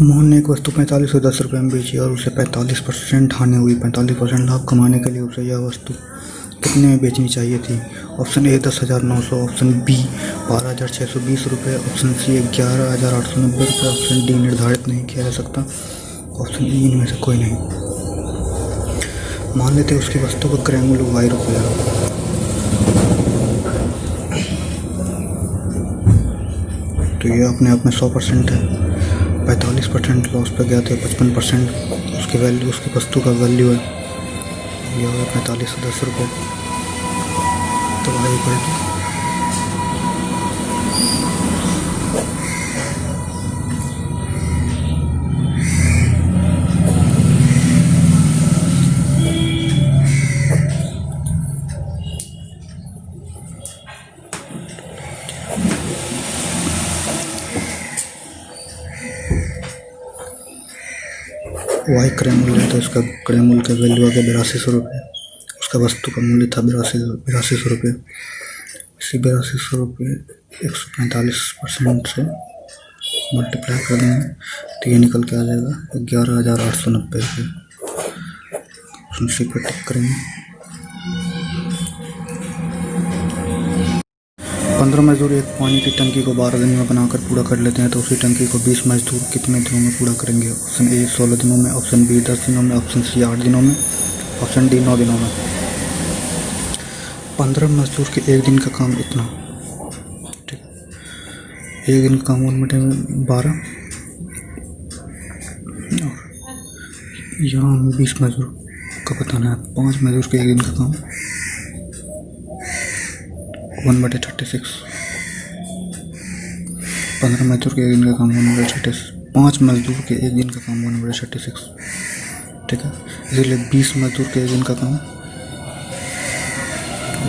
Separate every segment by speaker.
Speaker 1: मोहन ने एक वस्तु 45 से 10 रुपये में बेची और उसे 45% हानि हुई। 45% लाभ कमाने के लिए उसे यह वस्तु कितने में बेचनी चाहिए थी? ऑप्शन ए 10,900, ऑप्शन बी 12,620 रुपये, ऑप्शन सी 11,890 रुपये, ऑप्शन डी निर्धारित नहीं किया जा सकता, ऑप्शन ई इनमें से कोई नहीं। मान लेते उसकी वस्तु का क्रय मूल्य y रुपया, तो ये अपने आप में 100% है। 45% लॉस पे गया तो 55% उसकी वैल्यू, उसकी वस्तु का वैल्यू है, ये होगा 45 से 10 रुपये। तो y इक्वल वाई क्रय मूल्य है तो इसका क्रय मूल्य का वैल्यू आ गया 8200 रुपये। उसका वस्तु का मूल्य था 8200 रुपये। इसी 8200 रुपये 145% से मल्टीप्लाई कर देंगे तो ये निकल के आ जाएगा 11,890 रुपये। उसी पर टिक करेंगे। 15 मजदूर एक पानी की टंकी को 12 दिन में बनाकर पूरा कर लेते हैं तो उसी टंकी को 20 मजदूर कितने दिनों में पूरा करेंगे? ऑप्शन ए 16 दिनों में, ऑप्शन बी 10 दिनों में, ऑप्शन सी 8 दिनों में, ऑप्शन डी 9 दिनों में। 15 मजदूर के एक दिन का काम इतना, ठीक, एक दिन का काम 12, यहाँ 20 मजदूर का बताना है। 5 मजदूर के एक दिन का काम 1/36। 15 मजदूर के एक दिन का काम 1/36। 5 मजदूर के एक दिन का काम 1/36, ठीक है। इसलिए 20 मजदूर के एक दिन का काम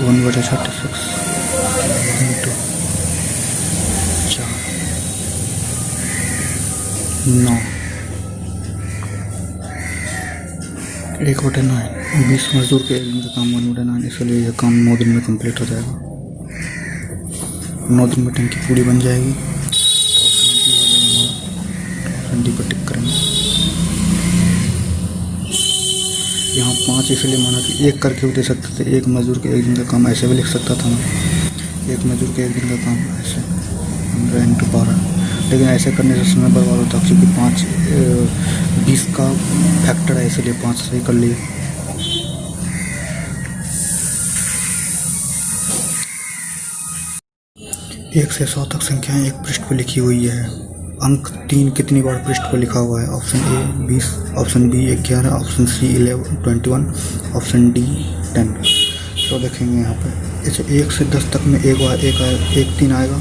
Speaker 1: 1/36 इंटू 4 9 1/9। 20 मजदूर के एक दिन का काम 1/9, इसलिए यह काम 9 दिन में कंप्लीट हो जाएगा। 9 दिन में टंकी पूरी बन जाएगी। ऑप्शन डी पर टिक करेंगे। यहाँ 5 इसलिए माना कि एक करके भी दे सकते थे। एक मजदूर के एक दिन का काम ऐसे भी लिख सकता था मैं, एक मजदूर के एक दिन का काम ऐसे 15 इंटू 12, लेकिन ऐसे करने से समय बर्बाद होता क्योंकि 20 का फैक्टर है, इसलिए 5 सही कर लिए। एक से 100 तक संख्याएं एक पृष्ठ पर लिखी हुई है। अंक 3 कितनी बार पृष्ठ पर लिखा हुआ है? Option A 20, option B 11, option C 21, option D 10। तो देखेंगे यहाँ पे, अच्छा 1 से 10 तक में एक 3 आएगा।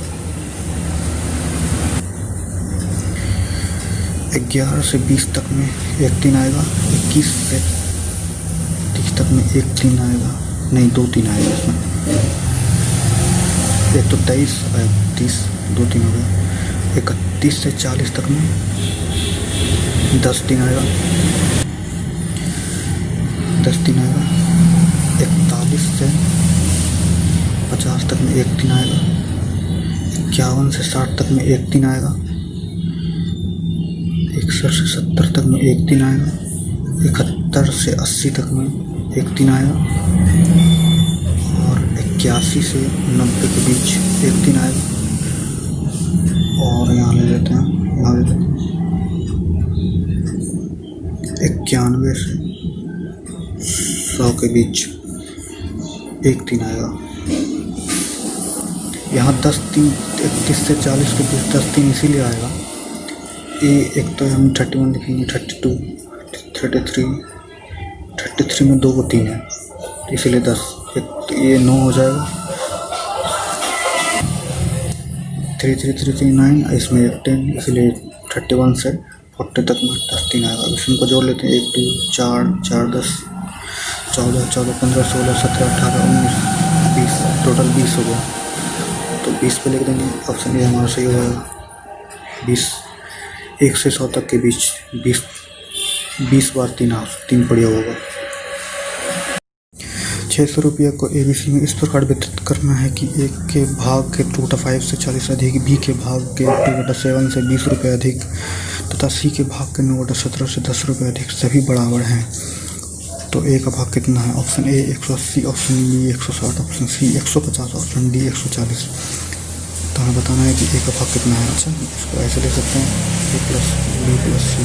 Speaker 1: 11 से 20 तक में 1 3 आएगा। 21 से 30 तक में 1 3 आएगा, नहीं 2 3 आएगा इसमें। एक तो 23 और 30, 2 3 हो गया। 31 से 40 तक में 10 3 आएगा, 10 3 आएगा। 41 से 50 तक में 1 3 आएगा। 51 से 60 तक में 1 3 आएगा। 61 से 70 तक में 1 3 आएगा। 71 से 80 तक में 1 3 आएगा। 81 से 90 के बीच 1 3 आएगा। और यहाँ ले लेते हैं, 91 से 100 के बीच 1 3 आएगा। यहाँ 10 3 31 से 40 के बीच 10 3 इसीलिए आएगा। एक तो हम 31 लिखेंगे, 32 33 में 2 को 3 है इसीलिए 10। तो ये 9 हो जाएगा। 3 3 3 3 9, इसमें 10, इसलिए 31 से 40 तक में 10 3 आएगा। अब इनको जोड़ लेते हैं। 1 2 4 4 10 14 14 15 16 17 18 19 20, टोटल 20 हो गया। तो 20 पे लिख देंगे। ऑप्शन ए हमारा सही हो जाएगा। 20 1 से 100 तक के बीच 20 बार 3 बढ़िया होगा। 600 रुपये को ABC में इस प्रकार वितरित करना है कि A के भाग के 2/5 से 40 अधिक, B के भाग के 2/7 से 20 रुपये अधिक तथा तथा सी के भाग के 9/17 से 10 रुपये अधिक सभी बराबर हैं तो ए का भाग कितना है? Option A 180, option B 160, option C 150, option D 140। तो हमें बताना है कि ए का भाग कितना है। अच्छा, इसको ऐसे ले सकते हैं ए प्लस बी प्लस सी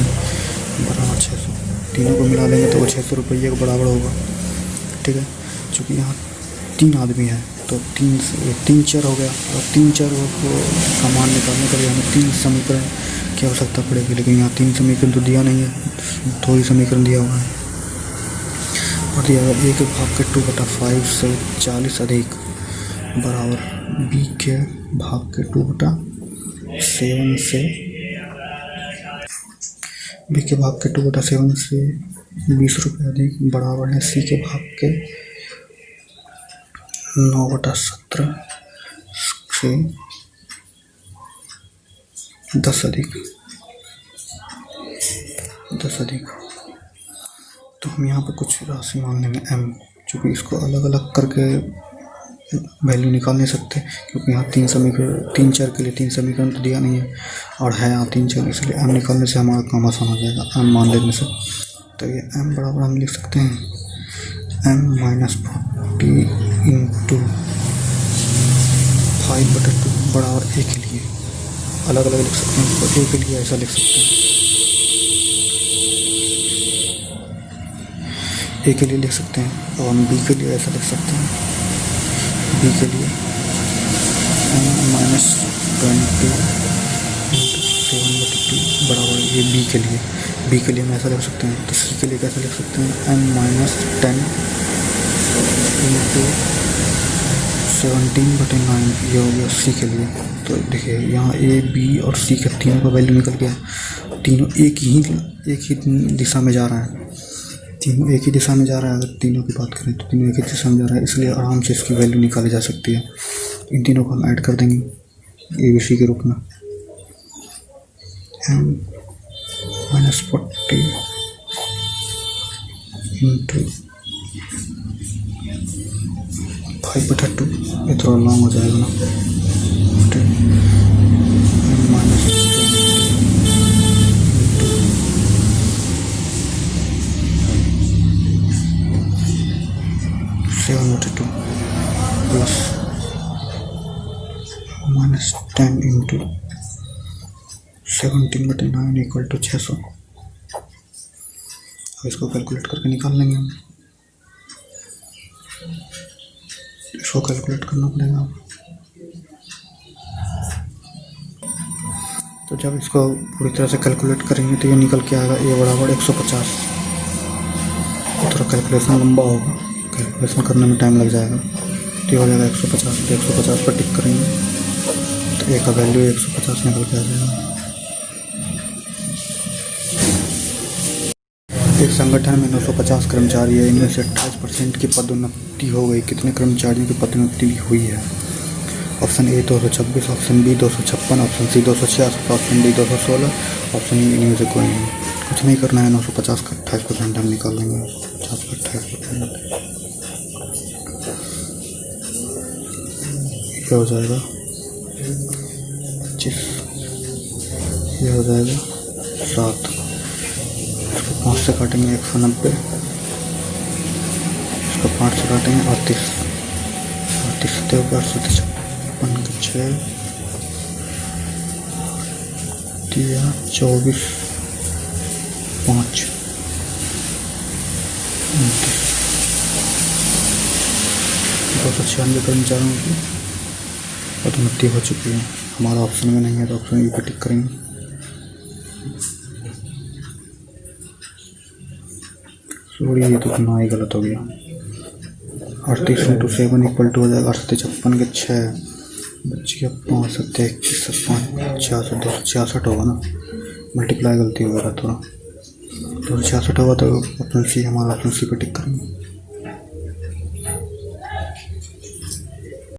Speaker 1: बराबर 600। तीनों को मिला लेंगे तो वो 600 रुपये के बराबर होगा। ठीक है, चूँकि यहाँ 3 आदमी हैं तो 3 चर हो गया और 3 चर को समान निकालने के लिए हमें 3 समीकरण की आवश्यकता पड़ेगी, लेकिन यहाँ 3 समीकरण तो दिया नहीं है, 2 ही समीकरण दिया हुआ है। और दिया हुआ ए के भाग के 2/5 से 40 अधिक बराबर बी के भाग के 2/7 से बी के भाग के 2/7 से 20 रुपये अधिक बराबर है सी के भाग के 9/17 से 10 अधिक। तो हम यहाँ पर कुछ राशि मान लेंगे m, चूँकि इसको अलग अलग करके वैल्यू निकाल नहीं सकते क्योंकि यहाँ 3 चर के लिए 3 समीकरण तो दिया नहीं है और है यहाँ 3 चर, इसलिए m निकालने से हमारा काम आसान हो जाएगा m मान लेने से। तो ये m बराबर हम लिख सकते हैं m - 40 इंटू 5/2 बराबर a के लिए अलग अलग लिख सकते हैं। तो a के लिए ऐसा लिख सकते हैं, ए के लिए लिख सकते हैं और हम बी के लिए ऐसा लिख सकते हैं। बी के लिए -20 7/2 बराबर ये बी के लिए हम ऐसा लिख सकते हैं। तो सी के लिए कैसे लिख सकते हैं m-10 इंटू 17/9 ये हो गया सी के लिए। तो देखिए यहाँ ए बी और सी के तीनों का वैल्यू निकल गया, तीनों एक ही दिशा में जा रहा है, तीनों एक ही दिशा में जा रहा है। अगर तीनों की बात करें तो तीनों एक ही दिशा में जा रहा है, इसलिए आराम से इसकी वैल्यू निकाली जा सकती है। इन तीनों को हम ऐड कर देंगे ए बी सी के रूप में। m-40 इंटू 5/2 ये थोड़ा लॉन्ग हो जाएगा ना, -7/2 प्लस -10 इंटू 17/9 इक्वल टू 600। अब इसको कैलकुलेट करके निकाल लेंगे हम, इसको कैलकुलेट करना पड़ेगा। तो जब इसको पूरी तरह से कैलकुलेट करेंगे तो ये निकल के आएगा ए बराबर 150। थोड़ा कैलकुलेशन लंबा होगा, कैलकुलेशन करने में टाइम लग जाएगा। तो ये हो जाएगा 150, तो 150 पर टिक करेंगे तो ए का वैल्यू 150 निकल के आ जाएगा। एक संगठन में 950 कर्मचारी है, इनमें से 28% की पदोन्नति हो गई। कितने कर्मचारियों की पदोन्नति हुई है? Option A 226, option B 256, option C 266, option D 216, option E इनमें से कोई नहीं। कुछ नहीं करना है, 950 का 28% हम निकाल लेंगे। 50 का 28% ये हो जाएगा 25, ये हो जाएगा 7। इसको 5 से काटेंगे 190, इसको 5 से काटेंगे 38, 38 के 6 दिया 24, 5 296 कर्मचारियों की पदोन्नति हो चुकी है। हमारा ऑप्शन में नहीं है तो ऑप्शन ई पे टिक करेंगे। सॉरी, ये तो ना ही गलत हो गया। 38 इंटू 7 इक्वल टू हो जाएगा 58 के 6 बच्ची का 5 7 21 5 66 266 होगा ना, मल्टीप्लाई गलती हो गया थोड़ा, 266 होगा। तो ऑप्शन सी, हमारा ऑप्शन सी पे टिक करेंगे।